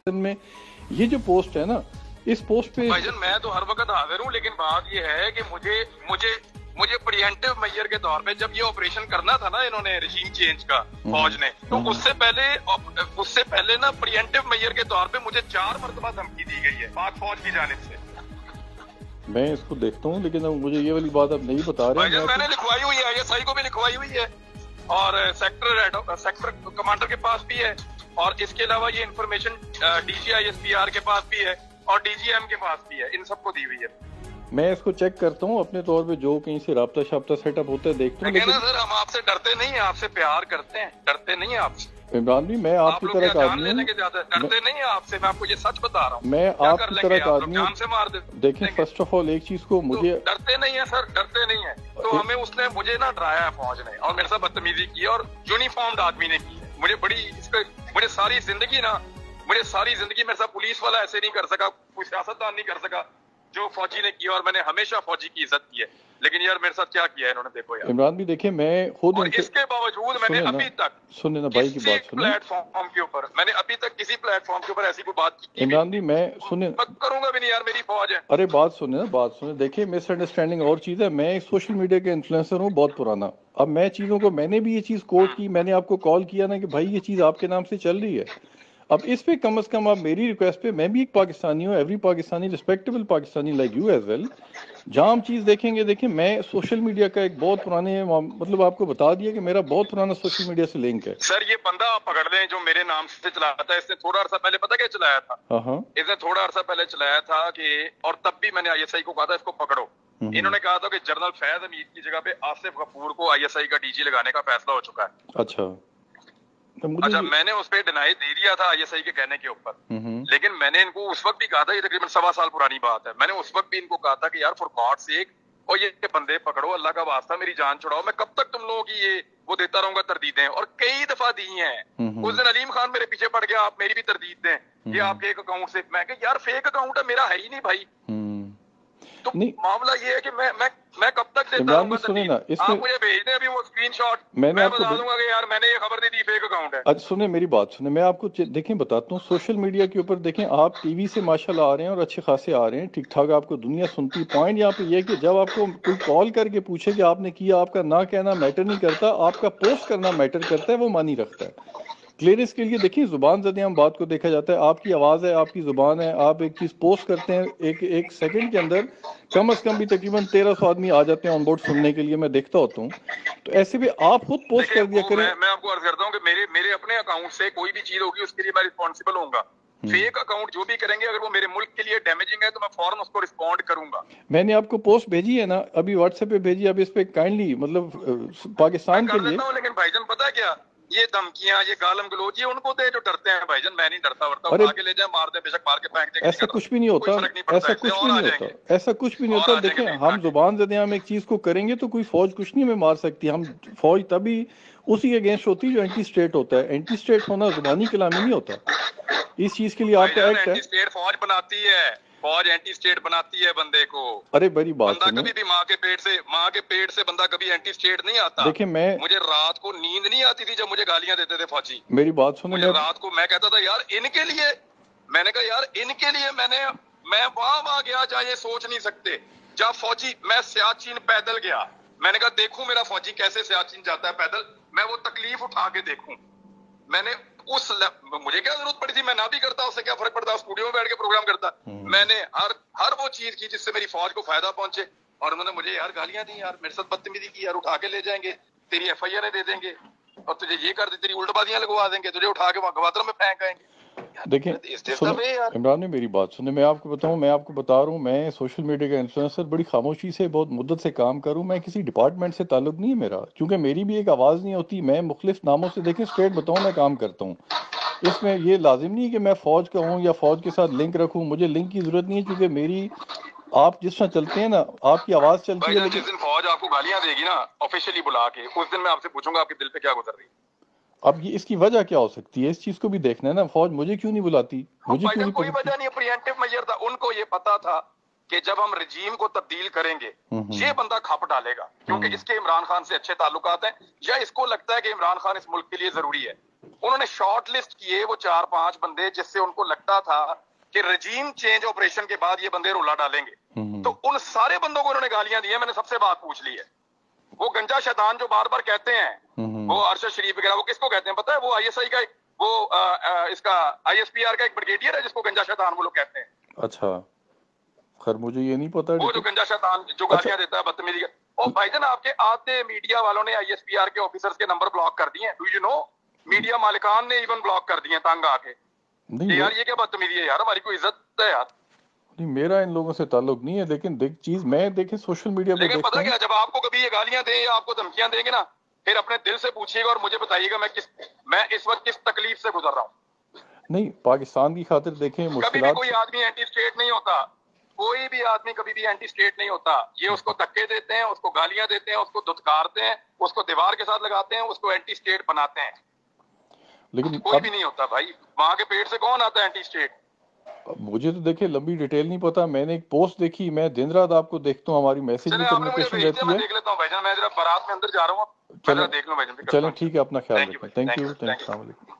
میں یہ جو پوسٹ ہے نا، اس پوسٹ پہ بھائی جان میں تو ہر وقت حاضر ہوں، لیکن بات یہ ہے کہ مجھے پریونٹیو میئر کے طور پہ جب یہ آپریشن کرنا تھا نا انہوں نے رجیم چینج کا فوج نے، تو اس سے پہلے نا پریونٹیو میئر کے طور پہ مجھے 4 مرتبہ دھمکی دی گئی ہے پاک فوج کی جانب سے. میں اس کو دیکھتا ہوں، لیکن مجھے یہ والی بات آپ نہیں بتا رہے. بھائی جان میں نے لکھوائی ہوئی ہے، ISI کو بھی لکھوائی ہوئی ہے اور سیکٹر کمانڈر کے پاس بھی ہے، اور اس کے علاوہ یہ انفارمیشن DG ISPR کے پاس بھی ہے اور DGM کے پاس بھی ہے، ان سب کو دی ہوئی ہے. میں اس کو چیک کرتا ہوں اپنے طور پہ، جو کہیں سے رابطہ شابطہ سیٹ اپ ہوتا ہے دیکھتا ہوں. لیکن سر ہم آپ سے ڈرتے نہیں ہیں، آپ سے پیار کرتے ہیں، ڈرتے نہیں ہیں آپ سے. عمران بھی میں آپ کی طرح کا آدمی ہوں، ڈرتے نہیں ہیں آپ سے، میں آپ کو یہ سچ بتا رہا ہوں. میں آپ کی طرح کا آدمی ہوں. جان سے مار دیکھیں فرسٹ آف آل ایک چیز کو مجھے ڈرتے نہیں ہیں سر، ڈرتے نہیں ہیں. تو ہمیں اس نے مجھے نا ڈرایا ہے فوج نے، اور میرے ساتھ بدتمیزی کی اور یونیفارمڈ آدمی نے کی ہے. مجھے ساری زندگی میرے ساتھ پولیس والا ایسے نہیں کر سکا، کوئی سیاستدان نہیں کر سکا جو فوجی نے کیا، اور میں نے ہمیشہ فوجی کی عزت کی ہے. لیکن یار میرے ساتھ کیا کیا ہے انہوں نے، دیکھو یار. عمران بھی دیکھیں میں خود اور اس کے باوجود میں نے ابھی تک سنیں نا بھائی کی بات سنیں، پلیٹ فارم کے اوپر میں نے ابھی تک کسی پلیٹ فارم کے اوپر ایسی کوئی بات کی عمران بھی میں سنیں کروں گا بھی نہیں. یار میری فوج ہے. ارے بات سنیں نا، بات سنیں. دیکھیں مس انڈرسٹینڈنگ اور چیز ہے، میں ایک سوشل میڈیا کا انفلوئنسر ہوں بہت پرانا. اب میں چیزوں کو، میں نے بھی یہ چیز کوٹ کی، میں نے آپ کو کال کیا نا کہ بھائی یہ چیز آپ کے نام سے چل رہی ہے. اب اس پہ کم از کم آپ میری ریکویسٹ پہ، میں بھی ایک پاکستانی ہوں، every Pakistani respectable Pakistani like you as well, جہاں ہم چیز دیکھیں گے. دیکھیں میں سوشل میڈیا کا ایک بہت پرانے، مطلب آپ کو بتا دیا کہ میرا بہت پرانا سوشل میڈیا سے لنک ہے. سر یہ بندہ آپ پکڑ لیں جو میرے نام سے چلاتا ہے، اس نے تھوڑا عرصہ پہلے پتہ کیا چلایا تھا؟ اس نے تھوڑا عرصہ پہلے چلایا تھا کہ، اور تب بھی میں نے ISI کو کہا تھا اس کو پکڑو. انہوں نے کہا تھا کہ جنرل فیض حمید کی جگہ پہ آصف غفور کو ISI کا DG لگانے کا فیصلہ ہو چکا ہے. اچھا میں نے اس پہ ڈینائی دے دیا تھا ISI کے کہنے کے اوپر، لیکن میں نے ان کو اس وقت بھی کہا تھا، یہ تقریباً 1.25 سال پرانی بات ہے، میں نے اس وقت بھی ان کو کہا تھا کہ یار فار گاڈ سیک، اور یہ بندے پکڑو، اللہ کا واسطہ میری جان چھڑاؤ. میں کب تک تم لوگوں کی یہ وہ دیتا رہوں گا تردیدیں، اور کئی دفعہ دی ہیں. اس دن علیم خان میرے پیچھے پڑ گیا، آپ میری بھی تردید دیں یہ آپ کے ایک اکاؤنٹ سے. میں کہ یار فیک اکاؤنٹ ہے، میرا ہے ہی نہیں بھائی. تو معاملہ یہ ہے کہ میں کب تک دیتا ہوں گا تردید؟ آپ مجھے بھیج دیں ابھی وہ اسکرین شاٹ، میں بتا دوں گا کہ یار میں نے یہ خبر دی تھی فیک اکاؤنٹ ہے. اچھا سنیں میری بات سنیں، میں آپ کو دیکھیں بتاتا ہوں. سوشل میڈیا کے اوپر دیکھیں، آپ ٹی وی سے ماشاءاللہ آ رہے ہیں اور اچھے خاصے آ رہے ہیں، ٹھیک ٹھاک آپ کو دنیا سنتی. پوائنٹ یہاں پہ یہ کہ جب آپ کو کوئی کال کر کے پوچھے کہ آپ نے کیا، آپ کا نہ کہنا میٹر نہیں کرتا، آپ کا پوسٹ کرنا میٹر کرتا ہے، وہ معنی رکھتا ہے. کلیئرنس کے لیے دیکھیں زبان زدے ہم بات کو دیکھا جاتا ہے. آپ کی آواز ہے، آپ کی زبان ہے، آپ ایک چیز پوسٹ کرتے ہیں، ایک سیکنڈ کے اندر کم از کم بھی تقریباً 1300 آدمی آ جاتے ہیں آن بورڈ سننے کے لیے، میں دیکھتا ہوتا ہوں. تو ایسے بھی آپ خود پوسٹ کر دیا کریں. میں آپ کو عرض کرتا ہوں کہ میرے اپنے اکاؤنٹ سے کوئی بھی چیز ہوگی اس کے لیے میں رسپانسبل ہوں گا. فیک اکاؤنٹ جو بھی کریں گے اگر وہ میرے ملک کے لیے ڈیمیجنگ ہے تو میں فوراً اس کو رسپونڈ کروں گا. میں نے آپ کو پوسٹ بھیجی ہے نا ابھی واٹس ایپ پہ بھیجی، اب اس پہ کائنڈلی مطلب پاکستان کے لیے. لیکن بھائی جان پتہ کیا، یہ دھمکیاں، یہ گالم گلوچ یہ ان کو دے جو ڈرتے ہیں. بھائی جان میں نہیں ڈرتا ورتا، اٹھا کے لے جائیں، مار دیں، بے شک مار کے پھینک دیں. ایسا کچھ بھی نہیں ہوتا، ایسا کچھ بھی نہیں ہوتا، ایسا کچھ بھی نہیں ہوتا. دیکھیں ہم زبان زدے ہم ایک چیز کو کریں گے تو کوئی فوج کچھ نہیں ہمیں مار سکتی. ہم فوج تبھی اسی کے اگینسٹ ہوتی ہے جو اینٹی اسٹیٹ ہوتا ہے. اینٹی اسٹیٹ ہونا زبانی کلامی نہیں ہوتا. اس چیز کے لیے آپ کا ایکٹ ہے. اینٹی اسٹیٹ فوج بناتی ہے، فوج اینٹی اسٹیٹ بناتی ہے بندے کو. ارے بڑی بات بندہ کبھی بھی ماں کے پیٹ سے بندہ کبھی اینٹی اسٹیٹ نہیں آتا. دیکھیں مجھے رات کو نیند نہیں آتی تھی جب مجھے گالیاں دیتے تھے فوجی. میری بات سنیں، مجھے رات کو میں کہتا تھا یار ان کے لیے، میں نے کہا یار ان کے لیے میں وہاں گیا جہاں یہ سوچ نہیں سکتے. جب فوجی، میں سیاچین پیدل گیا، میں نے کہا دیکھوں میرا فوجی کیسے سیاچین جاتا ہے پیدل، میں وہ تکلیف اٹھا کے دیکھوں. میں نے مجھے کیا ضرورت پڑی تھی، میں نہ بھی کرتا، اس سے کیا فرق پڑتا، اسٹوڈیو میں بیٹھ کے پروگرام کرتا. میں نے ہر وہ چیز کی جس سے میری فوج کو فائدہ پہنچے. اور انہوں نے مجھے یار گالیاں دی، یار میرے ساتھ بدتمیزی کی، یار اٹھا کے لے جائیں گے، تیری FIR دے دیں گے، اور تجھے یہ کر دیں، تیری الٹ بازیاں لگوا دیں گے، تجھے اٹھا کے وہاں گوادر میں پھینک آئیں گے. دیکھیں عمران نے میری بات سنیں، میں آپ کو بتاؤں، میں آپ کو بتا رہا ہوں، میں سوشل میڈیا کا انفلوئنسر بڑی خاموشی سے بہت مدت سے کام کروں. میں کسی ڈپارٹمنٹ سے تعلق نہیں ہے میرا، کیونکہ میری بھی ایک آواز نہیں ہوتی. میں مختلف ناموں سے، دیکھیں اسٹریٹ بتاؤں، میں کام کرتا ہوں. اس میں یہ لازم نہیں ہے کہ میں فوج کا ہوں یا فوج کے ساتھ لنک رکھوں. مجھے لنک کی ضرورت نہیں ہے، کیونکہ میری، آپ جس طرح چلتے ہیں نا، آپ کی آواز چلتی ہے. لیکن جس دن فوج آپ کو گالیاں دے گی نا آفیشلی بلا کے، اس دن میں آپ سے پوچھوں گا آپ کے دل پہ کیا گزر رہی ہے. اب یہ اس کی وجہ کیا ہو سکتی ہے، اس چیز کو بھی دیکھنا ہے نا. فوج مجھے کیوں نہیں بلاتی، مجھے کیوں نہیں کوئی وجہ نہیں ہے. پریونٹیو میئر تھا، ان کو یہ پتا تھا کہ جب ہم رجیم کو تبدیل کریں گے یہ بندہ کھپ ڈالے گا، کیونکہ اس کے عمران خان سے اچھے تعلقات ہیں، یا اس کو لگتا ہے کہ عمران خان اس ملک کے لیے ضروری ہے. انہوں نے شارٹ لسٹ کیے وہ 4-5 بندے جس سے ان کو لگتا تھا کہ رجیم چینج آپریشن کے بعد یہ بندے رولا ڈالیں گے. تو ان سارے بندوں کو انہوں نے گالیاں دی ہیں. میں نے سب سے بات پوچھ لی ہے. وہ گنجا شیطان جو بار بار کہتے ہیں وہ ارشد شریف وغیرہ, وہ کس کو کہتے ہیں پتہ ہے؟ وہ آئی ایس آئی کا وہ اس کا آئی ایس پی آر کا ایک بریگیڈیئر ہے جس کو گنجا شیطان وہ لوگ کہتے ہیں. اچھا, خیر مجھے یہ نہیں پتا. وہ جو گنجا شیطان جو گالیاں دیتا ہے بدتمیزی کا. اور بھائی جان آپ کے آدھے میڈیا والوں نے آئی ایس پی آر کے آفیسرز کے نمبر بلاک کر دیے ہیں. ڈو یو نو میڈیا مالکان نے ایون بلاک کر دیے ہیں تنگ آ کے. یار یہ کیا بدتمیزی ہے یار, ہماری کوئی عزت ہے یار. نہیں میرا ان لوگوں سے تعلق نہیں ہے, لیکن چیز میں دیکھیں سوشل میڈیا پہ لیکن پتہ کیا, جب آپ کو کبھی یہ گالیاں دیں یا آپ کو دھمکیاں دیں گے نا, پھر اپنے دل سے پوچھیے گا اور مجھے بتائیے گا میں اس وقت کس تکلیف سے گزر رہا ہوں. نہیں پاکستان کی خاطر دیکھیں کبھی بھی مشکلات. کوئی آدمی اینٹی اسٹیٹ نہیں ہوتا, کوئی بھی آدمی کبھی بھی اینٹی اسٹیٹ نہیں ہوتا. یہ اس کو دھکے دیتے ہیں, اس کو گالیاں دیتے ہیں, اس کو دھتکارتے ہیں, اس کو دیوار کے ساتھ لگاتے ہیں, اس کو اینٹی اسٹیٹ بناتے ہیں. لیکن کوئی بھی نہیں ہوتا بھائی, وہاں کے پیٹ سے کون آتا ہے اینٹی اسٹیٹ. مجھے تو دیکھیں لمبی ڈیٹیل نہیں پتا, میں نے ایک پوسٹ دیکھی, میں دن رات آپ کو دیکھتا ہوں, ہماری میسج بھی کمیونیکیشن رہتی ہے. میں دیکھ لیتا ہوں بھائی جان, میں ذرا بارات میں اندر جا رہا ہوں, میں ذرا دیکھ لوں بھائی جان. چلیں ٹھیک ہے, اپنا خیال رکھیں. تھینک یو, السلام علیکم.